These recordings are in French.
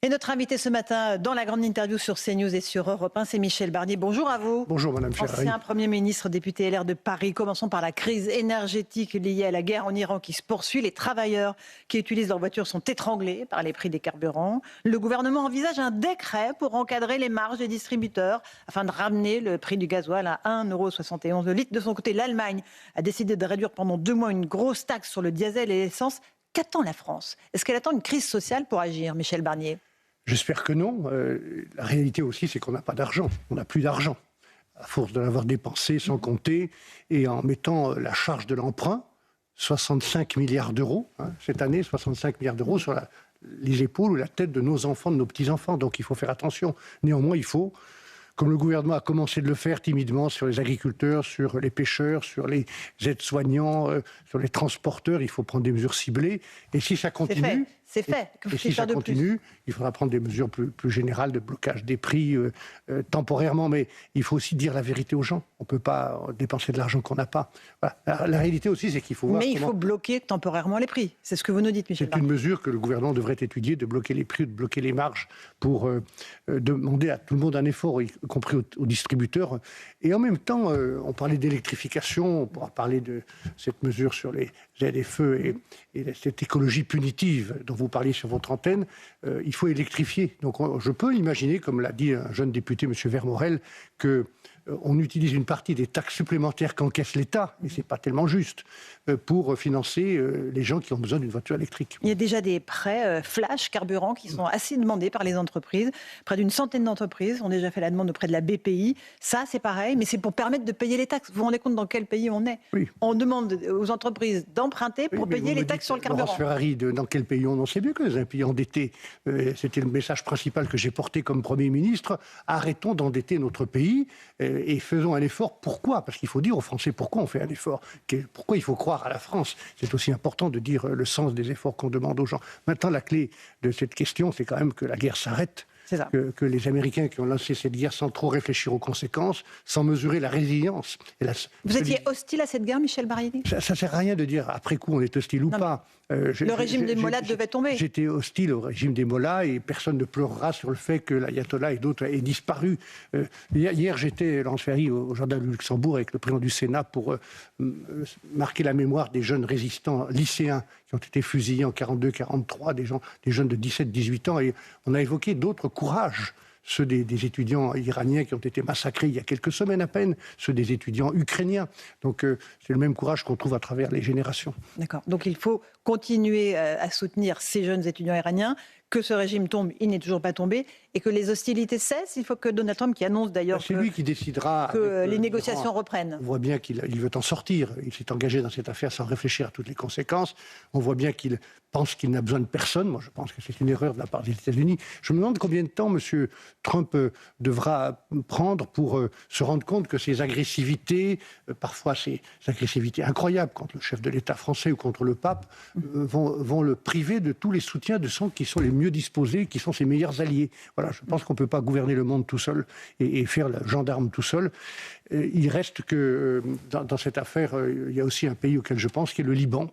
Et notre invité ce matin dans la grande interview sur CNews et sur Europe 1, c'est Michel Barnier. Bonjour à vous. Bonjour Madame Ferrari. Ancien Premier ministre, député LR de Paris. Commençons par la crise énergétique liée à la guerre en Iran qui se poursuit. Les travailleurs qui utilisent leur voiture sont étranglés par les prix des carburants. Le gouvernement envisage un décret pour encadrer les marges des distributeurs afin de ramener le prix du gasoil à 1,71 € le litre. De son côté, l'Allemagne a décidé de réduire pendant 2 mois une grosse taxe sur le diesel et l'essence. Qu'attend la France? Est-ce qu'elle attend une crise sociale pour agir, Michel Barnier? J'espère que non. La réalité aussi, c'est qu'on n'a pas d'argent. On n'a plus d'argent. À force de l'avoir dépensé sans compter et en mettant la charge de l'emprunt, 65 milliards d'euros, cette année, 65 milliards d'euros sur les épaules ou la tête de nos enfants, de nos petits-enfants. Donc il faut faire attention. Néanmoins, il faut, comme le gouvernement a commencé de le faire timidement sur les agriculteurs, sur les pêcheurs, sur les aides-soignants, sur les transporteurs, il faut prendre des mesures ciblées. Et si ça continue... C'est fait. Et si ça continue, il faudra prendre des mesures plus générales de blocage des prix temporairement. Mais il faut aussi dire la vérité aux gens. On ne peut pas dépenser de l'argent qu'on n'a pas. Voilà. La réalité aussi, c'est qu'il faut voir. Mais il faut bloquer temporairement les prix. C'est ce que vous nous dites, Michel. C'est une mesure que le gouvernement devrait étudier, de bloquer les prix, de bloquer les marges pour demander à tout le monde un effort, y compris aux distributeurs. Et en même temps, on parlait d'électrification, on pourra parler de cette mesure sur les ZFE et cette écologie punitive dont vous parliez sur votre antenne. Il faut électrifier. Donc je peux imaginer, comme l'a dit un jeune député, M. Vermorel, qu'on utilise une partie des taxes supplémentaires qu'encaisse l'État, et ce n'est pas tellement juste, pour financer les gens qui ont besoin d'une voiture électrique. Il y a déjà des prêts flash carburant qui sont assez demandés par les entreprises. Près d'une centaine d'entreprises ont déjà fait la demande auprès de la BPI. Ça, c'est pareil, mais c'est pour permettre de payer les taxes. Vous vous rendez compte dans quel pays on est? Oui. On demande aux entreprises d'emprunter pour payer les taxes sur le carburant. Laurence Ferrari, dans quel pays on sait bien que c'est un pays endetté. C'était le message principal que j'ai porté comme Premier ministre. Arrêtons d'endetter notre pays et faisons un effort. Pourquoi? Parce qu'il faut dire aux Français pourquoi on fait un effort. Pourquoi il faut croire à la France. C'est aussi important de dire le sens des efforts qu'on demande aux gens. Maintenant, la clé de cette question, c'est quand même que la guerre s'arrête. Que les Américains qui ont lancé cette guerre sans trop réfléchir aux conséquences, sans mesurer la résilience. Vous étiez hostile à cette guerre, Michel Barnier? Ça ne sert à rien de dire après coup on est hostile ou pas. Le régime des mollahs devait tomber. J'étais hostile au régime des mollahs et personne ne pleurera sur le fait que l'ayatollah et d'autres aient disparu. Hier, j'étais, Laurence Ferrari, au Jardin du Luxembourg avec le président du Sénat pour marquer la mémoire des jeunes résistants lycéens qui ont été fusillés en 42-43, des jeunes de 17-18 ans. Et on a évoqué d'autres courages, ceux des étudiants iraniens qui ont été massacrés il y a quelques semaines à peine, ceux des étudiants ukrainiens. Donc c'est le même courage qu'on trouve à travers les générations. D'accord. Donc il faut continuer à soutenir ces jeunes étudiants iraniens. Que ce régime tombe, il n'est toujours pas tombé, et que les hostilités cessent. Il faut que Donald Trump, qui annonce d'ailleurs c'est lui qui décidera que les négociations reprennent. On voit bien qu'il veut en sortir. Il s'est engagé dans cette affaire sans réfléchir à toutes les conséquences. On voit bien qu'il pense qu'il n'a besoin de personne. Moi, je pense que c'est une erreur de la part des États-Unis. Je me demande combien de temps M. Trump devra prendre pour se rendre compte que ces agressivités, parfois ces agressivités incroyables contre le chef de l'État français ou contre le pape, vont le priver de tous les soutiens de ceux qui sont les mieux disposés, qui sont ses meilleurs alliés. Voilà, je pense qu'on ne peut pas gouverner le monde tout seul et faire le gendarme tout seul. Il reste que dans cette affaire, il y a aussi un pays auquel je pense, qui est le Liban.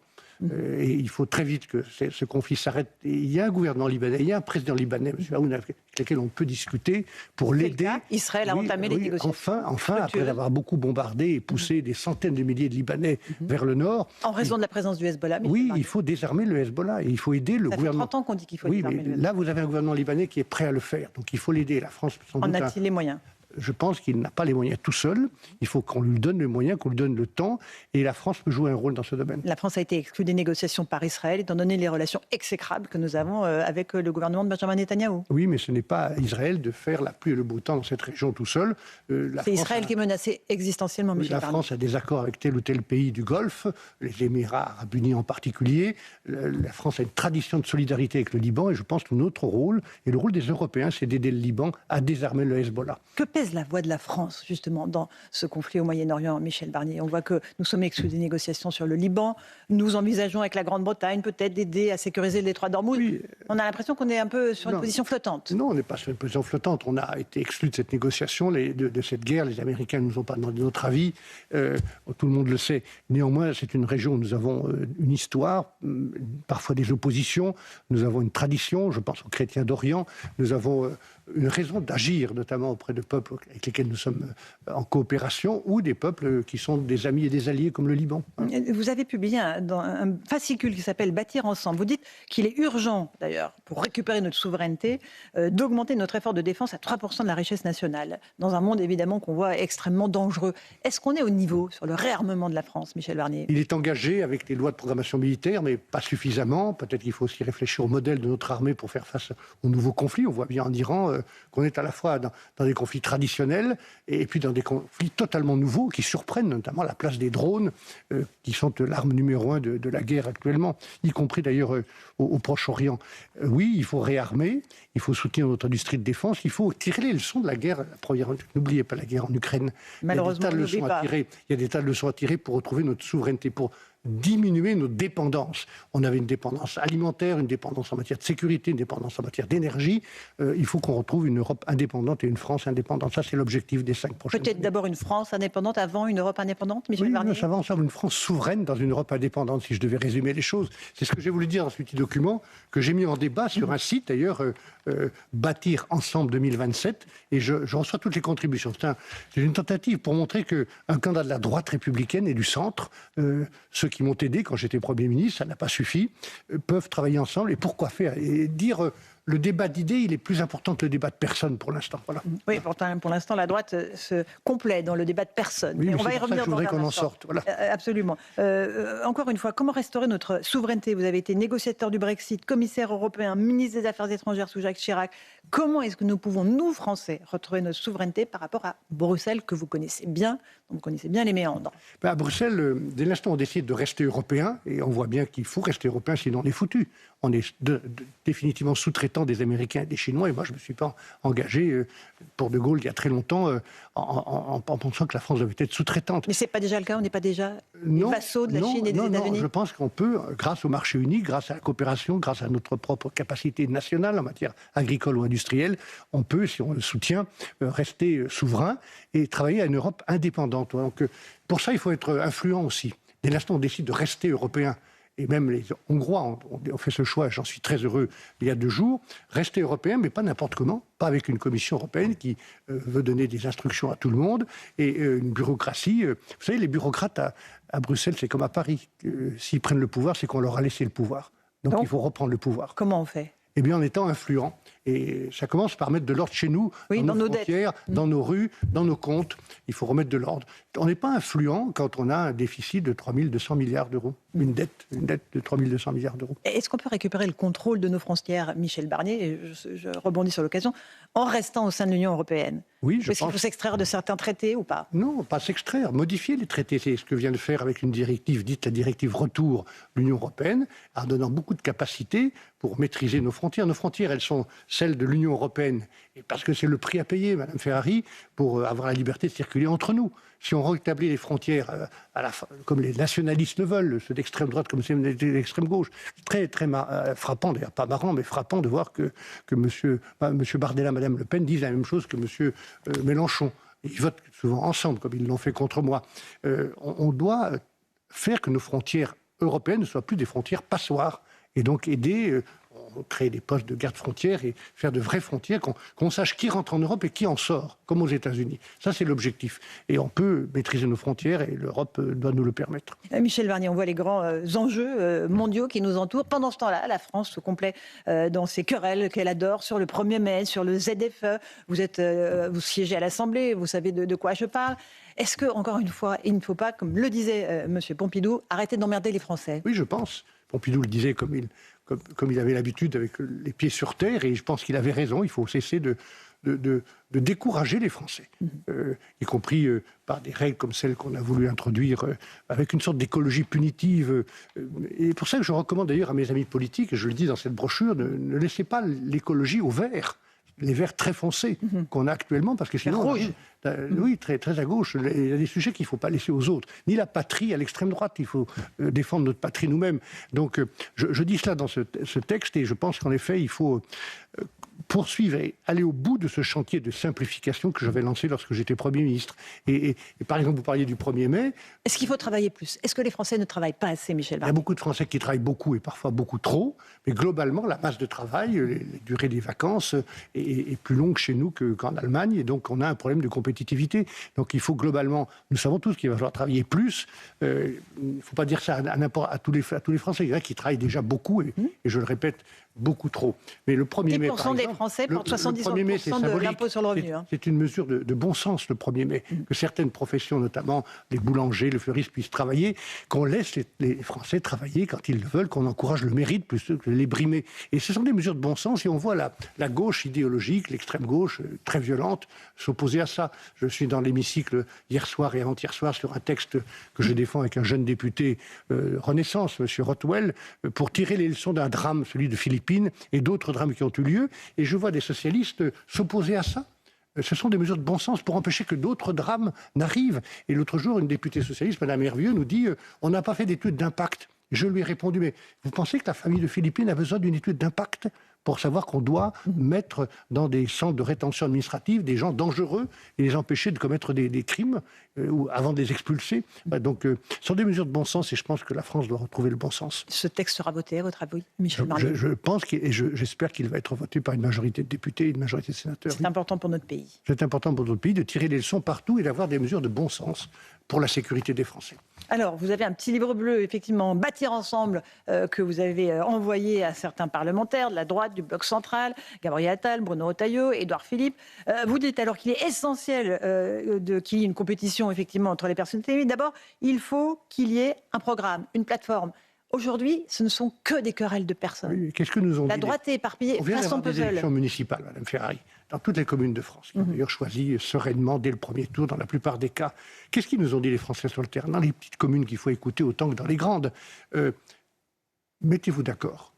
Et il faut très vite que ce conflit s'arrête. Et il y a un gouvernement libanais, il y a un président libanais, M. Aoun, avec lequel on peut discuter pour l'aider. Israël a entamé les négociations. Enfin, après avoir beaucoup bombardé et poussé des centaines de milliers de Libanais vers le nord. En raison de la présence du Hezbollah. Oui, il faut désarmer le Hezbollah et il faut aider le gouvernement. Ça fait 30 ans qu'on dit qu'il faut désarmer le Hezbollah. Là, vous avez un gouvernement libanais qui est prêt à le faire. Donc il faut l'aider. La France, sans doute, en a-t-il les moyens? Je pense qu'il n'a pas les moyens tout seul. Il faut qu'on lui donne les moyens, qu'on lui donne le temps. Et la France peut jouer un rôle dans ce domaine. La France a été exclue des négociations par Israël, étant donné les relations exécrables que nous avons avec le gouvernement de Benjamin Netanyahou. Oui, mais ce n'est pas à Israël de faire la pluie et le beau temps dans cette région tout seul. C'est Israël qui est menacé existentiellement, Michel Barnier. La France a des accords avec tel ou tel pays du Golfe, les Émirats arabes unis en particulier. La France a une tradition de solidarité avec le Liban. Et je pense que notre rôle, et le rôle des Européens, c'est d'aider le Liban à désarmer le Hezbollah. Que pèse pèse la voix de la France, justement, dans ce conflit au Moyen-Orient, Michel Barnier? On voit que nous sommes exclus des négociations sur le Liban. Nous envisageons avec la Grande-Bretagne peut-être d'aider à sécuriser le détroit d'Ormuz. Oui. On a l'impression qu'on est un peu sur une position flottante. Non, on n'est pas sur une position flottante. On a été exclus de cette négociation, de cette guerre. Les Américains ne nous ont pas demandé notre avis. Tout le monde le sait. Néanmoins, c'est une région où nous avons une histoire, parfois des oppositions. Nous avons une tradition, je pense aux chrétiens d'Orient. Nous avons une raison d'agir, notamment auprès de peuples avec lesquels nous sommes en coopération, ou des peuples qui sont des amis et des alliés, comme le Liban. Vous avez publié dans un fascicule qui s'appelle « Bâtir ensemble ». Vous dites qu'il est urgent, d'ailleurs, pour récupérer notre souveraineté, d'augmenter notre effort de défense à 3% de la richesse nationale, dans un monde, évidemment, qu'on voit extrêmement dangereux. Est-ce qu'on est au niveau sur le réarmement de la France, Michel Barnier? Il est engagé avec les lois de programmation militaire, mais pas suffisamment. Peut-être qu'il faut aussi réfléchir au modèle de notre armée pour faire face aux nouveaux conflits. On voit bien en Iran qu'on est à la fois dans des conflits traditionnels et puis dans des conflits totalement nouveaux qui surprennent, notamment la place des drones, qui sont l'arme numéro 1 de la guerre actuellement, y compris d'ailleurs au Proche-Orient. Oui, il faut réarmer, il faut soutenir notre industrie de défense, il faut tirer les leçons de la guerre. N'oubliez pas la guerre en Ukraine. Malheureusement, il y a des tas de leçons à tirer pour retrouver notre souveraineté, pour diminuer nos dépendances. On avait une dépendance alimentaire, une dépendance en matière de sécurité, une dépendance en matière d'énergie. Il faut qu'on retrouve une Europe indépendante et une France indépendante. Ça, c'est l'objectif des 5 prochaines années. Peut-être d'abord une France indépendante avant une Europe indépendante, Michel Barnier? Ça va ensemble, une France souveraine dans une Europe indépendante, si je devais résumer les choses. C'est ce que j'ai voulu dire dans ce petit document, que j'ai mis en débat sur un site, d'ailleurs, Bâtir ensemble 2027, et je reçois toutes les contributions. C'est une tentative pour montrer qu'un candidat de la droite républicaine et du centre, ceux qui m'ont aidé quand j'étais Premier ministre, ça n'a pas suffi, peuvent travailler ensemble. Et pourquoi faire? Et dire le débat d'idées, il est plus important que le débat de personnes pour l'instant. Voilà. Oui, pour l'instant, la droite se complaît dans le débat de personnes. Oui, mais on va y revenir. Je voudrais qu'on en sorte. Voilà. Absolument. Encore une fois, comment restaurer notre souveraineté? Vous avez été négociateur du Brexit, commissaire européen, ministre des Affaires étrangères sous Jacques Chirac. Comment est-ce que nous pouvons, nous, Français, retrouver notre souveraineté par rapport à Bruxelles, que vous connaissez bien, dont vous connaissez bien les méandres? À Bruxelles, dès l'instant où on décide de rester européen, et on voit bien qu'il faut rester européen, sinon on est foutu. On est définitivement sous-traitant des Américains et des Chinois, et moi je ne me suis pas engagé pour De Gaulle il y a très longtemps en pensant que la France devait être sous-traitante. Mais ce n'est pas déjà le cas? On n'est pas déjà les vassaux de la Chine et des États-Unis? Non, je pense qu'on peut, grâce au marché unique, grâce à la coopération, grâce à notre propre capacité nationale en matière agricole ou industrielle, on peut, si on le soutient, rester souverain et travailler à une Europe indépendante. Donc, pour ça, il faut être influent aussi. Dès l'instant où on décide de rester européen, et même les Hongrois ont fait ce choix, j'en suis très heureux, il y a 2 jours, rester européen, mais pas n'importe comment, pas avec une Commission européenne qui veut donner des instructions à tout le monde, et une bureaucratie. Vous savez, les bureaucrates à Bruxelles, c'est comme à Paris. S'ils prennent le pouvoir, c'est qu'on leur a laissé le pouvoir. Donc il faut reprendre le pouvoir. Comment on fait? Eh bien, en étant influent. Et ça commence par mettre de l'ordre chez nous, dans nos frontières, dans nos rues, dans nos comptes. Il faut remettre de l'ordre. On n'est pas influent quand on a un déficit de 3 200 milliards d'euros. Une dette de 3 200 milliards d'euros. Est-ce qu'on peut récupérer le contrôle de nos frontières, Michel Barnier, et je rebondis sur l'occasion, en restant au sein de l'Union européenne? Oui, je pense. Est-ce qu'il faut s'extraire de certains traités ou pas? Non, pas s'extraire, modifier les traités. C'est ce que vient de faire avec une directive, dite la directive Retour, l'Union européenne, en donnant beaucoup de capacités pour maîtriser nos frontières. Nos frontières, elles sont celles de l'Union européenne. Et parce que c'est le prix à payer, Madame Ferrari, pour avoir la liberté de circuler entre nous. Si on rétablit les frontières comme les nationalistes le veulent, ceux d'extrême droite comme ceux d'extrême gauche, très, très frappant, d'ailleurs pas marrant, mais frappant de voir que M. Bardella, Mme Le Pen disent la même chose que M. Mélenchon. Ils votent souvent ensemble, comme ils l'ont fait contre moi. On doit faire que nos frontières européennes ne soient plus des frontières passoires, et donc aider... créer des postes de garde-frontières et faire de vraies frontières, qu'on sache qui rentre en Europe et qui en sort, comme aux États-Unis. Ça, c'est l'objectif. Et on peut maîtriser nos frontières et l'Europe doit nous le permettre. Michel Barnier, on voit les grands enjeux mondiaux qui nous entourent. Pendant ce temps-là, la France se complaît dans ces querelles qu'elle adore sur le 1er mai, sur le ZFE. Vous siégez à l'Assemblée, vous savez de quoi je parle. Est-ce que, encore une fois, il ne faut pas, comme le disait M. Pompidou, arrêter d'emmerder les Français? Oui, je pense. Pompidou le disait comme il avait l'habitude, avec les pieds sur terre, et je pense qu'il avait raison. Il faut cesser de décourager les Français, y compris par des règles comme celles qu'on a voulu introduire, avec une sorte d'écologie punitive. Et pour ça que je recommande d'ailleurs à mes amis politiques, et je le dis dans cette brochure, ne laissez pas l'écologie au vert. les verts très foncés qu'on a actuellement, parce que sinon... Rouge. Oui, très, très à gauche. Il y a des sujets qu'il ne faut pas laisser aux autres. Ni la patrie à l'extrême droite. Il faut défendre notre patrie nous-mêmes. Donc, je dis cela dans ce texte et je pense qu'en effet, il faut poursuivre et aller au bout de ce chantier de simplification que j'avais lancé lorsque j'étais Premier ministre. Et par exemple, vous parliez du 1er mai. Est-ce qu'il faut travailler plus? Est-ce que les Français ne travaillent pas assez, Michel Il y Barnier? a beaucoup de Français qui travaillent beaucoup et parfois beaucoup trop. Mais globalement, la masse de travail, les durées des vacances est plus longue chez nous qu'en Allemagne. Et donc, on a un problème de compétitivité. Donc, il faut globalement... Nous savons tous qu'il va falloir travailler plus. Il ne faut pas dire ça à tous les Français. Il y en a qui travaillent déjà beaucoup et je le répète, beaucoup trop. Mais le 1er mai, par 10% exemple, des Français portent le 1er mai, c'est 70% de symbolique. l'impôt sur le revenu. C'est une mesure de bon sens, le 1er mai, que certaines professions, notamment les boulangers, les fleuristes, puissent travailler, qu'on laisse les Français travailler quand ils le veulent, qu'on encourage le mérite plutôt que de les brimer. Et ce sont des mesures de bon sens, et on voit la gauche idéologique, l'extrême gauche, très violente, s'opposer à ça. Je suis dans l'hémicycle hier soir et avant-hier soir sur un texte que je défends avec un jeune député Renaissance, M. Rothwell, pour tirer les leçons d'un drame, celui de Philippines, et d'autres drames qui ont eu lieu, et je vois des socialistes s'opposer à ça. Ce sont des mesures de bon sens pour empêcher que d'autres drames n'arrivent. Et l'autre jour, une députée socialiste, Mme Hervieux, nous dit on n'a pas fait d'étude d'impact. Je lui ai répondu mais vous pensez que la famille de Philippines a besoin d'une étude d'impact pour savoir qu'on doit mettre dans des centres de rétention administrative des gens dangereux et les empêcher de commettre des crimes ou avant de les expulser. Donc, ce sont des mesures de bon sens et je pense que la France doit retrouver le bon sens. Ce texte sera voté, à votre avis, Michel Barnier? Je pense et j'espère qu'il va être voté par une majorité de députés et une majorité de sénateurs. C'est important pour notre pays. C'est important pour notre pays de tirer les leçons partout et d'avoir des mesures de bon sens pour la sécurité des Français. Alors, vous avez un petit livre bleu, effectivement, Bâtir ensemble, que vous avez envoyé à certains parlementaires de la droite, du bloc central, Gabriel Attal, Bruno Retailleau, Édouard Philippe. Vous dites alors qu'il est essentiel qu'il y ait une compétition, effectivement, entre les personnalités. Mais d'abord, il faut qu'il y ait un programme, une plateforme. Aujourd'hui, ce ne sont que des querelles de personnes. Oui, qu'est-ce que nous ont dit? La droite est éparpillée On vient face son d'avoir des puzzle. élections municipales, Mme Ferrari, dans toutes les communes de France, qui ont d'ailleurs choisi sereinement dès le premier tour, dans la plupart des cas. Qu'est-ce qu'ils nous ont dit, les Français, sur le terrain? Dans les petites communes qu'il faut écouter autant que dans les grandes, mettez-vous d'accord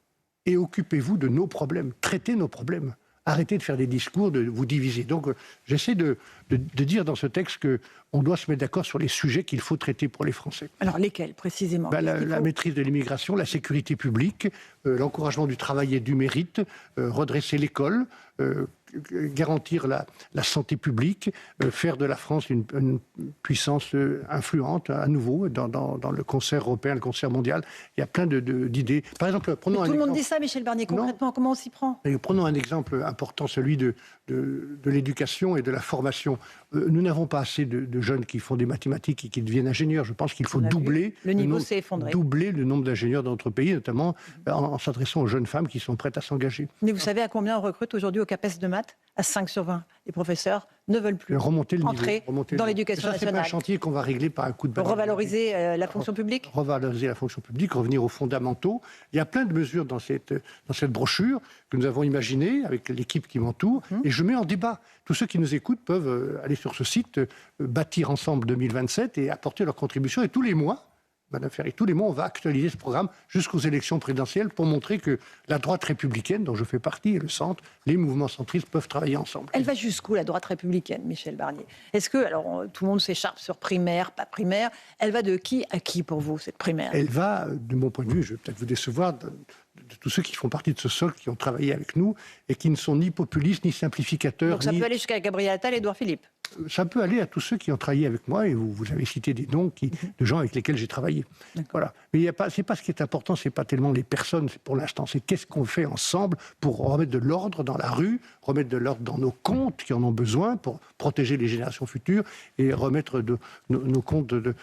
et occupez-vous de nos problèmes, traitez nos problèmes. Arrêtez de faire des discours, de vous diviser. Donc, j'essaie de dire dans ce texte qu'on doit se mettre d'accord sur les sujets qu'il faut traiter pour les Français. Alors, lesquels, précisément? La maîtrise de l'immigration, la sécurité publique, l'encouragement du travail et du mérite, redresser l'école, garantir la santé publique, faire de la France une puissance influente à nouveau dans le concert européen, le concert mondial. Il y a plein d'idées. Par exemple, prenons un exemple. Tout le monde dit ça, Michel Barnier. Concrètement, comment on s'y prend? Prenons un exemple important, celui de l'éducation et de la formation. Nous n'avons pas assez de jeunes qui font des mathématiques et qui deviennent ingénieurs. Je pense qu'il faut doubler le niveau s'est effondré. Doubler le nombre d'ingénieurs dans notre pays, notamment en s'adressant aux jeunes femmes qui sont prêtes à s'engager. Mais vous savez à combien on recrute aujourd'hui au CAPES de maths? À 5 sur 20. Les professeurs ne veulent plus entrer dans l'éducation nationale. C'est un chantier qu'on va régler par un coup de baguette. Revaloriser la fonction publique? Revaloriser la fonction publique, revenir aux fondamentaux. Il y a plein de mesures dans cette brochure que nous avons imaginées avec l'équipe qui m'entoure. Et je mets en débat. Tous ceux qui nous écoutent peuvent aller sur ce site, Bâtir ensemble 2027, et apporter leur contribution. Et tous les mois, Madame Ferry, tous les mois, on va actualiser ce programme jusqu'aux élections présidentielles pour montrer que la droite républicaine, dont je fais partie, et le centre, les mouvements centristes peuvent travailler ensemble. Elle va jusqu'où, la droite républicaine, Michel Barnier? Est-ce que, alors, tout le monde s'écharpe sur primaire, pas primaire, elle va de qui à qui pour vous, cette primaire? Elle va, de mon point de vue, je vais peut-être vous décevoir, de tous ceux qui font partie de ce socle, qui ont travaillé avec nous, et qui ne sont ni populistes, ni simplificateurs. Donc ça peut aller jusqu'à Gabriel Attal et Édouard Philippe? Ça peut aller à tous ceux qui ont travaillé avec moi, et vous avez cité des noms de gens avec lesquels j'ai travaillé. Voilà. Mais c'est pas ce qui est important, c'est pas tellement les personnes pour l'instant, c'est qu'est-ce qu'on fait ensemble pour remettre de l'ordre dans la rue, remettre de l'ordre dans nos comptes qui en ont besoin pour protéger les générations futures et remettre nos comptes de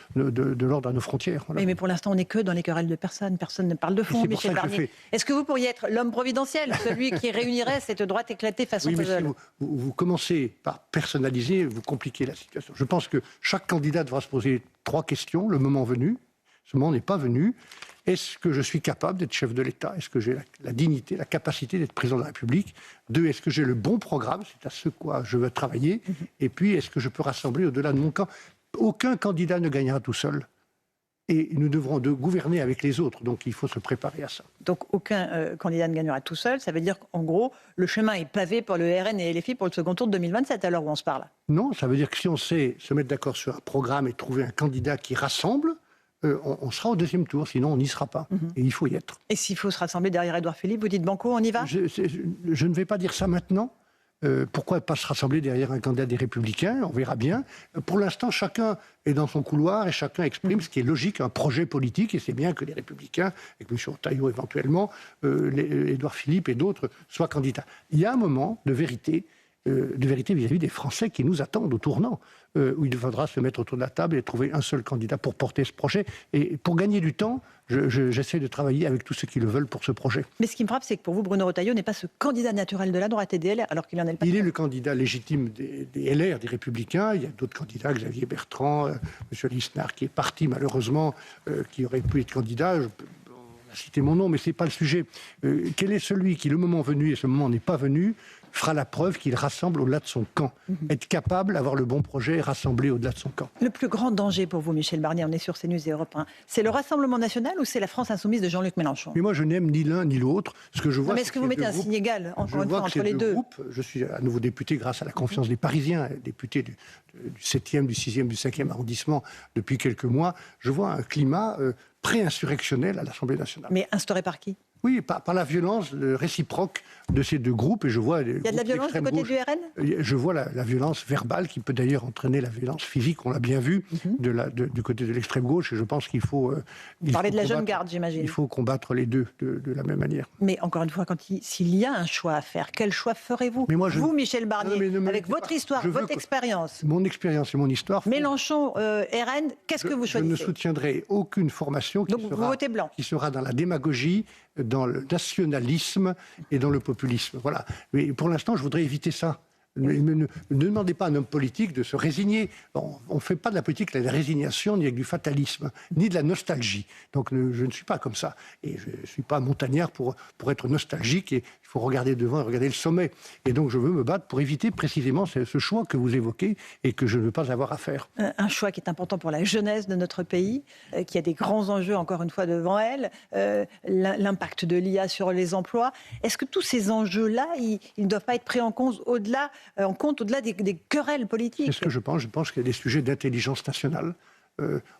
l'ordre à nos frontières. Voilà. Oui, mais pour l'instant, on n'est que dans les querelles de personnes. Personne ne parle de fond, Michel Barnier. Est-ce que vous pourriez être l'homme providentiel, celui qui réunirait cette droite éclatée façon puzzle? Si vous commencez par personnaliser, vous compliquez la situation. Je pense que chaque candidat devra se poser 3 questions, le moment venu. Ce moment n'est pas venu. Est-ce que je suis capable d'être chef de l'État? Est-ce que j'ai la dignité, la capacité d'être président de la République? 2, est-ce que j'ai le bon programme? C'est à ce quoi je veux travailler. Et puis, est-ce que je peux rassembler au-delà de mon camp? Aucun candidat ne gagnera tout seul. et nous devrons gouverner avec les autres. Donc il faut se préparer à ça. Donc aucun candidat ne gagnera tout seul. Ça veut dire qu'en gros, le chemin est pavé pour le RN et LFI pour le second tour de 2027, à l'heure où on se parle. Non, ça veut dire que si on sait se mettre d'accord sur un programme et trouver un candidat qui rassemble, on sera au deuxième tour, sinon on n'y sera pas. Et il faut y être. Et s'il faut se rassembler derrière Édouard Philippe, vous dites banco, on y va? Je ne vais pas dire ça maintenant. Pourquoi pas se rassembler derrière un candidat des Républicains? On verra bien. Pour l'instant, chacun est dans son couloir et chacun exprime ce qui est logique, un projet politique. Et c'est bien que les Républicains, avec M. Retailleau éventuellement, Édouard Philippe et d'autres, soient candidats. Il y a un moment de vérité vis-à-vis des Français qui nous attendent au tournant, où il faudra se mettre autour de la table et trouver un seul candidat pour porter ce projet. Et pour gagner du temps, j'essaie de travailler avec tous ceux qui le veulent pour ce projet. Mais ce qui me frappe, c'est que pour vous, Bruno Retailleau n'est pas ce candidat naturel de la droite et des LR, alors qu'il en est le patron. Il est le candidat légitime des LR, des Républicains. Il y a d'autres candidats, Xavier Bertrand, M. Lisnard, qui est parti malheureusement, qui aurait pu être candidat. On a cité mon nom, mais ce n'est pas le sujet. Quel est celui qui, le moment venu, et ce moment n'est pas venu, fera la preuve qu'il rassemble au-delà de son camp. Être capable d'avoir le bon projet et rassembler au-delà de son camp. Le plus grand danger pour vous, Michel Barnier, on est sur CNews et Europe 1, c'est le Rassemblement national ou c'est la France insoumise de Jean-Luc Mélenchon? Mais moi, je n'aime ni l'un ni l'autre. Ce que je vois, mais est-ce que vous mettez un signe égal, encore une fois, entre les deux? Je suis à nouveau député grâce à la confiance des Parisiens, député du 7e, du 6e, du 5e arrondissement depuis quelques mois. Je vois un climat pré-insurrectionnel à l'Assemblée nationale. Mais instauré par qui? Oui, par la violence réciproque de ces deux groupes. Et je vois il y a de la violence du côté du RN? Je vois la violence verbale qui peut d'ailleurs entraîner la violence physique, on l'a bien vu, du côté de l'extrême gauche. Et je pense qu'il faut... Parler de la jeune garde, j'imagine. Il faut combattre les deux de la même manière. Mais encore une fois, s'il y a un choix à faire, quel choix ferez-vous? Vous, Michel Barnier, avec votre histoire, votre expérience. Mon expérience et mon histoire... Mélenchon, RN, qu'est-ce que vous choisissez? Je ne soutiendrai aucune formation Donc vous votez blanc. Qui sera dans la démagogie, dans le nationalisme et dans le populisme. Voilà. Mais pour l'instant, je voudrais éviter ça. Ne demandez pas à un homme politique de se résigner. On ne fait pas de la politique avec de la résignation, ni avec du fatalisme, ni de la nostalgie. Donc je ne suis pas comme ça. Et je ne suis pas montagnard pour être nostalgique. Et il faut regarder devant et regarder le sommet. Et donc je veux me battre pour éviter précisément ce choix que vous évoquez et que je ne veux pas avoir à faire. Un choix qui est important pour la jeunesse de notre pays, qui a des grands enjeux, encore une fois, devant elle. L'impact de l'IA sur les emplois. Est-ce que tous ces enjeux-là, ils ne doivent pas être pris en compte au-delà des querelles politiques? C'est ce que je pense. Je pense qu'il y a des sujets d'intelligence nationale.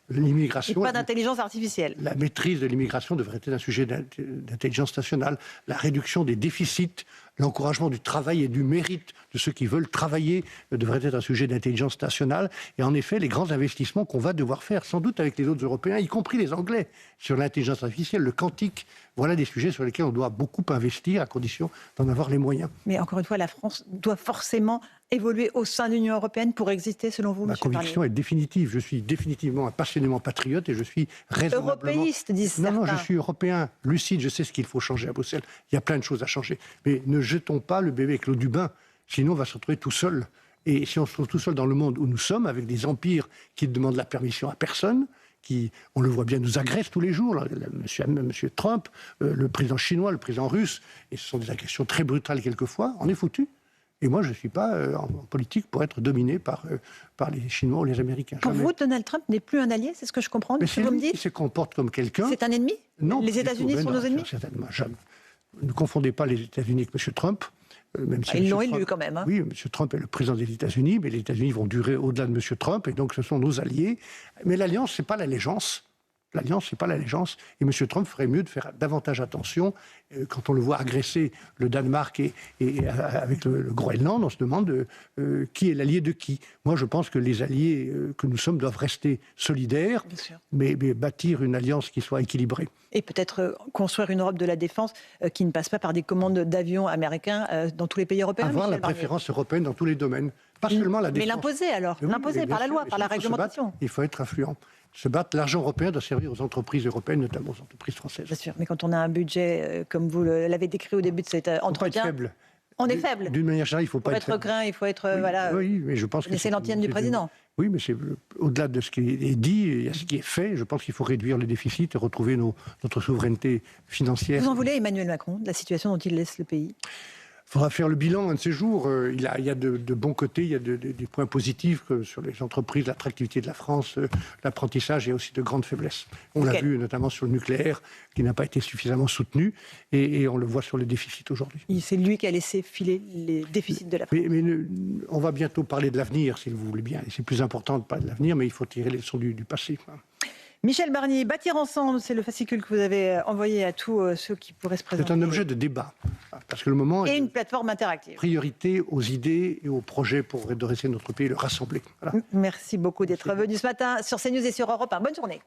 L'immigration... Et pas d'intelligence artificielle. La maîtrise de l'immigration devrait être un sujet d'intelligence nationale. La réduction des déficits, l'encouragement du travail et du mérite de ceux qui veulent travailler devrait être un sujet d'intelligence nationale. Et en effet, les grands investissements qu'on va devoir faire, sans doute avec les autres Européens, y compris les Anglais, sur l'intelligence artificielle, le quantique, voilà des sujets sur lesquels on doit beaucoup investir à condition d'en avoir les moyens. Mais encore une fois, la France doit forcément évoluer au sein de l'Union européenne pour exister, selon vous, M. Barnier? Ma conviction est définitive. Je suis définitivement un passionnément patriote et je suis raisonnablement... Européiste, disent certains. Non, je suis européen, lucide, je sais ce qu'il faut changer à Bruxelles. Il y a plein de choses à changer. Mais ne jetons pas le bébé avec l'eau du bain, sinon on va se retrouver tout seul. Et si on se retrouve tout seul dans le monde où nous sommes, avec des empires qui ne demandent la permission à personne, qui, on le voit bien, nous agressent tous les jours, Monsieur Trump, le président chinois, le président russe, et ce sont des agressions très brutales quelquefois, on est foutu. Et moi, je ne suis pas en politique pour être dominé par les Chinois ou les Américains. Pour vous, Donald Trump n'est plus un allié, c'est ce que je comprends de ce que vous me dites? Il se comporte comme quelqu'un. C'est un ennemi? Non. Les États-Unis sont nos ennemis? Certainement, jamais. Ne confondez pas les États-Unis avec M. Trump. Même si ils l'ont élu quand même. Oui, M. Trump est le président des États-Unis, mais les États-Unis vont durer au-delà de M. Trump, et donc ce sont nos alliés. Mais l'alliance, ce n'est pas l'allégeance. L'alliance, ce n'est pas l'allégeance. Et M. Trump ferait mieux de faire davantage attention. Quand on le voit agresser le Danemark et avec le Groenland, on se demande qui est l'allié de qui. Moi, je pense que les alliés que nous sommes doivent rester solidaires, mais bâtir une alliance qui soit équilibrée. Et peut-être construire une Europe de la défense qui ne passe pas par des commandes d'avions américains dans tous les pays européens. Avoir la préférence européenne dans tous les domaines. Pas seulement la défense. Mais l'imposer alors, l'imposer par la loi, par la réglementation. Il faut être influent. Se battre, l'argent européen doit servir aux entreprises européennes, notamment aux entreprises françaises. Bien sûr, mais quand on a un budget, comme vous l'avez décrit au début de cet entretien... Faut pas être faible. On est faible. D'une manière générale, il ne faut pas être faible. craint, il faut être... Oui, mais je pense que c'est l'antienne du président. Oui, mais c'est au-delà de ce qui est dit, il y a ce qui est fait. Je pense qu'il faut réduire le déficit et retrouver notre souveraineté financière. Vous en voulez Emmanuel Macron, de la situation dont il laisse le pays? faudra faire le bilan un de ces jours. Il y a de bons côtés, il y a des points positifs sur les entreprises, l'attractivité de la France, l'apprentissage, il y a aussi de grandes faiblesses. On l'a vu notamment sur le nucléaire, qui n'a pas été suffisamment soutenu, et on le voit sur les déficits aujourd'hui. C'est lui qui a laissé filer les déficits de la France. Mais on va bientôt parler de l'avenir, si vous voulez bien. Et c'est plus important de parler de l'avenir, mais il faut tirer les leçons du passé. Michel Barnier, Bâtir ensemble, c'est le fascicule que vous avez envoyé à tous ceux qui pourraient se présenter. C'est un objet de débat, parce que le moment et est une plateforme interactive. Priorité aux idées et aux projets pour redresser notre pays et le rassembler. Voilà. Merci beaucoup d'être venu ce matin sur CNews et sur Europe 1. Bonne journée.